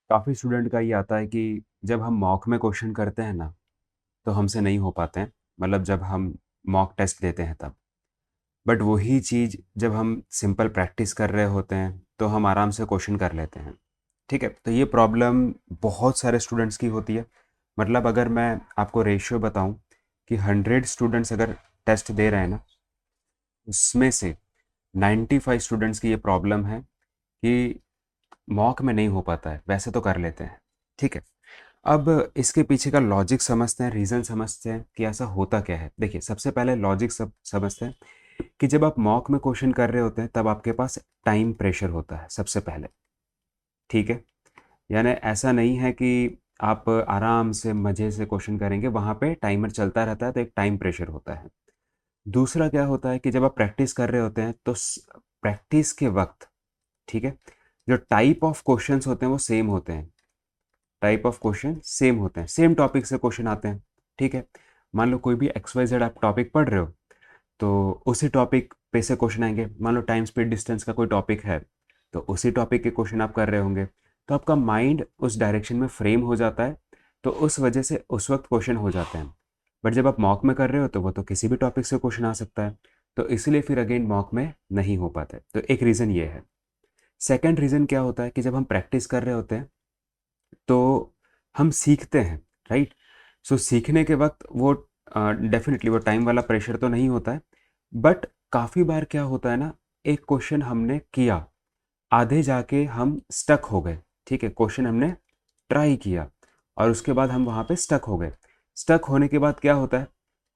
काफ़ी स्टूडेंट का ये आता है कि जब हम मॉक में क्वेश्चन करते हैं ना, तो हमसे नहीं हो पाते हैं। मतलब जब हम मॉक टेस्ट देते हैं तब। बट वही चीज़ जब हम सिंपल प्रैक्टिस कर रहे होते हैं, तो हम आराम से क्वेश्चन कर लेते हैं। ठीक है? तो ये प्रॉब्लम बहुत सारे स्टूडेंट्स की होती है। मतलब अगर मैं आपको रेशियो बताऊँ कि 100 स्टूडेंट्स अगर टेस्ट दे रहे हैं ना, उसमें से 95 स्टूडेंट्स की ये प्रॉब्लम है कि मॉक में नहीं हो पाता है, वैसे तो कर लेते हैं। ठीक है? अब इसके पीछे का लॉजिक समझते हैं, रीज़न समझते हैं कि ऐसा होता क्या है। देखिए, सबसे पहले लॉजिक समझते हैं कि जब आप मॉक में क्वेश्चन कर रहे होते हैं, तब आपके पास टाइम प्रेशर होता है सबसे पहले, ठीक है? यानी ऐसा नहीं है कि आप आराम से मज़े से क्वेश्चन करेंगे, वहाँ पे टाइमर चलता रहता है, तो एक टाइम प्रेशर होता है। दूसरा क्या होता है कि जब आप प्रैक्टिस कर रहे होते हैं, तो प्रैक्टिस के वक़्त, ठीक है? जो टाइप ऑफ क्वेश्चंस होते हैं, वो सेम होते हैं। टाइप ऑफ क्वेश्चन सेम होते हैं, सेम टॉपिक से क्वेश्चन आते हैं, ठीक है? मान लो कोई भी एक्स वाई जेड आप टॉपिक पढ़ रहे हो, तो उसी टॉपिक पे से क्वेश्चन आएंगे। मान लो टाइम स्पीड डिस्टेंस का कोई टॉपिक है, तो उसी टॉपिक के क्वेश्चन आप कर रहे होंगे, तो आपका माइंड उस डायरेक्शन में फ्रेम हो जाता है, तो उस वजह से उस वक्त क्वेश्चन हो जाते हैं। बट जब आप मॉक में कर रहे हो, तो वो तो किसी भी टॉपिक से क्वेश्चन आ सकता है, तो इसलिए फिर अगेन मॉक में नहीं हो पाता है। तो एक रीज़न ये है। सेकेंड रीज़न क्या होता है कि जब हम प्रैक्टिस कर रहे होते हैं, तो हम सीखते हैं, राइट? सो सीखने के वक्त वो डेफिनेटली वो टाइम वाला प्रेशर तो नहीं होता है। बट काफ़ी बार क्या होता है ना, एक क्वेश्चन हमने किया, आधे जाके हम स्टक हो गए। ठीक है, क्वेश्चन हमने ट्राई किया और उसके बाद हम वहाँ पे स्टक हो गए। स्टक होने के बाद क्या होता है,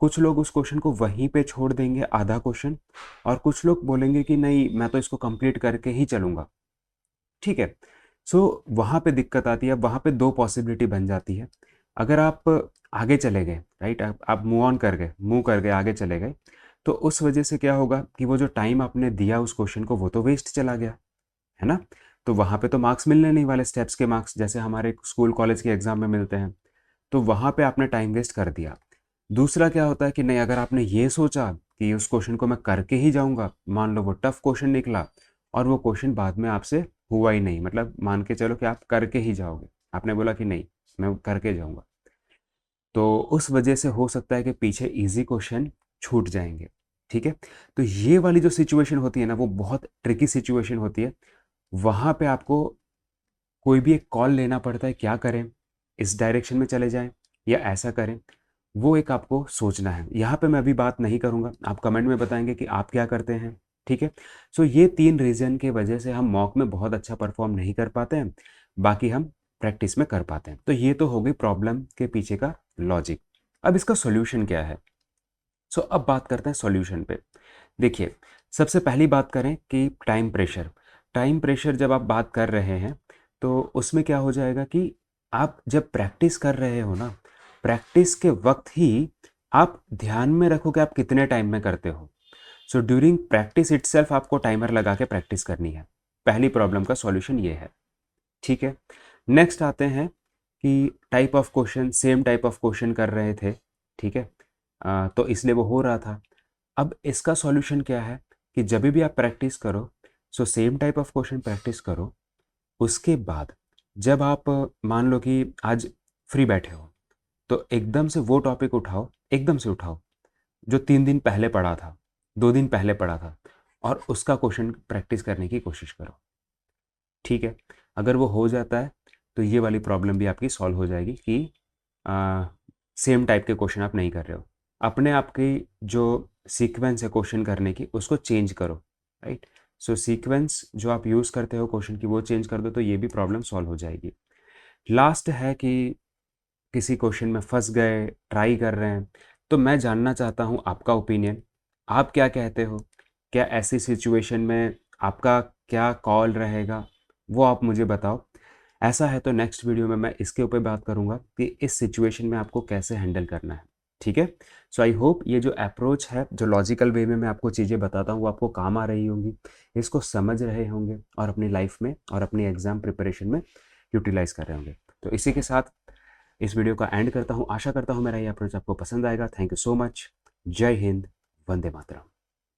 कुछ लोग उस क्वेश्चन को वहीं पे छोड़ देंगे, आधा क्वेश्चन, और कुछ लोग बोलेंगे कि नहीं, मैं तो इसको कंप्लीट करके ही चलूँगा। ठीक है? सो वहाँ पे दिक्कत आती है, वहाँ पे 2 पॉसिबिलिटी बन जाती है। अगर आप आगे चले गए, राइट? आप मूव कर गए, आगे चले गए, तो उस वजह से क्या होगा कि वो जो टाइम आपने दिया उस क्वेश्चन को, वो तो वेस्ट चला गया, है ना? तो वहाँ पे तो मार्क्स मिलने नहीं वाले, स्टेप्स के मार्क्स जैसे हमारे स्कूल, कॉलेज के एग्ज़ाम में मिलते हैं। तो वहाँ पे आपने टाइम वेस्ट कर दिया। दूसरा क्या होता है कि नहीं, अगर आपने ये सोचा कि उस क्वेश्चन को मैं करके ही जाऊँगा, मान लो वो टफ क्वेश्चन निकला और वो क्वेश्चन बाद में आपसे हुआ ही नहीं, मतलब मान के चलो कि आप करके ही जाओगे। आपने बोला कि नहीं, मैं करके जाऊँगा। तो उस वजह से हो सकता है कि पीछे ईज़ी क्वेश्चन छूट जाएँगे, ठीक है? तो ये वाली जो सिचुएशन होती है ना, वो बहुत ट्रिकी सिचुएशन होती है। वहाँ पे आपको कोई भी एक कॉल लेना पड़ता है, क्या करें? इस डायरेक्शन में चले जाएँ या ऐसा करें? वो एक आपको सोचना है। यहाँ पे मैं अभी बात नहीं करूँगा, आप कमेंट में बताएँगे कि आप क्या करते हैं, ठीक है? सो ये 3 रीज़न की वजह से हम मॉक में बहुत अच्छा परफ़ॉर्म नहीं कर पाते हैं, बाकी हम प्रैक्टिस में कर पाते हैं। तो ये तो हो गई प्रॉब्लम के पीछे का लॉजिक। अब इसका सॉल्यूशन क्या है? सो अब बात करते हैं सॉल्यूशन पे। देखिए, सबसे पहली बात करें कि टाइम प्रेशर। टाइम प्रेशर जब आप बात कर रहे हैं, तो उसमें क्या हो जाएगा कि आप जब प्रैक्टिस कर रहे हो ना, प्रैक्टिस के वक़्त ही आप ध्यान में रखो कि आप कितने टाइम में करते हो। सो ड्यूरिंग प्रैक्टिस इटसेल्फ आपको टाइमर लगा के प्रैक्टिस करनी है। पहली प्रॉब्लम का सॉल्यूशन ये है, ठीक है? नेक्स्ट आते हैं कि type of question, same type of question कर रहे थे, ठीक है? तो इसलिए वो हो रहा था। अब इसका सॉल्यूशन क्या है कि जब भी आप प्रैक्टिस करो, so same type of question practice करो। उसके बाद जब आप मान लो कि आज फ्री बैठे हो, तो एकदम से वो टॉपिक उठाओ, एकदम से उठाओ, जो 3 दिन पहले पढ़ा था, 2 दिन पहले पढ़ा था, और उसका क्वेश्चन प्रैक्टिस करने की कोशिश करो, ठीक है? अगर वो हो जाता है, तो ये वाली प्रॉब्लम भी आपकी सॉल्व हो जाएगी कि सेम टाइप के क्वेश्चन आप नहीं कर रहे हो। अपने आप की जो सीक्वेंस है क्वेश्चन करने की, उसको चेंज करो, राइट? सो सीक्वेंस जो आप यूज़ करते हो क्वेश्चन की, वो चेंज कर दो, तो ये भी प्रॉब्लम सॉल्व हो जाएगी। लास्ट है कि किसी क्वेश्चन में फँस गए, ट्राई कर रहे हैं, तो मैं जानना चाहता हूँ आपका ओपिनियन। आप क्या कहते हो? क्या ऐसी सिचुएशन में आपका क्या कॉल रहेगा? वो आप मुझे बताओ। ऐसा है तो नेक्स्ट वीडियो में मैं इसके ऊपर बात करूँगा कि इस सिचुएशन में आपको कैसे हैंडल करना है, ठीक है? सो आई होप ये जो अप्रोच है, जो लॉजिकल वे में मैं आपको चीज़ें बताता हूँ, वो आपको काम आ रही होंगी, इसको समझ रहे होंगे और अपनी लाइफ़ में और अपनी एग्ज़ाम प्रिपरेशन में यूटिलाइज़ कर रहे होंगे। तो इसी के साथ इस वीडियो का एंड करता हूँ। आशा करता हूँ मेरा ये अप्रोच आपको पसंद आएगा। Thank you so much. जय हिंद, वंदे मातरम।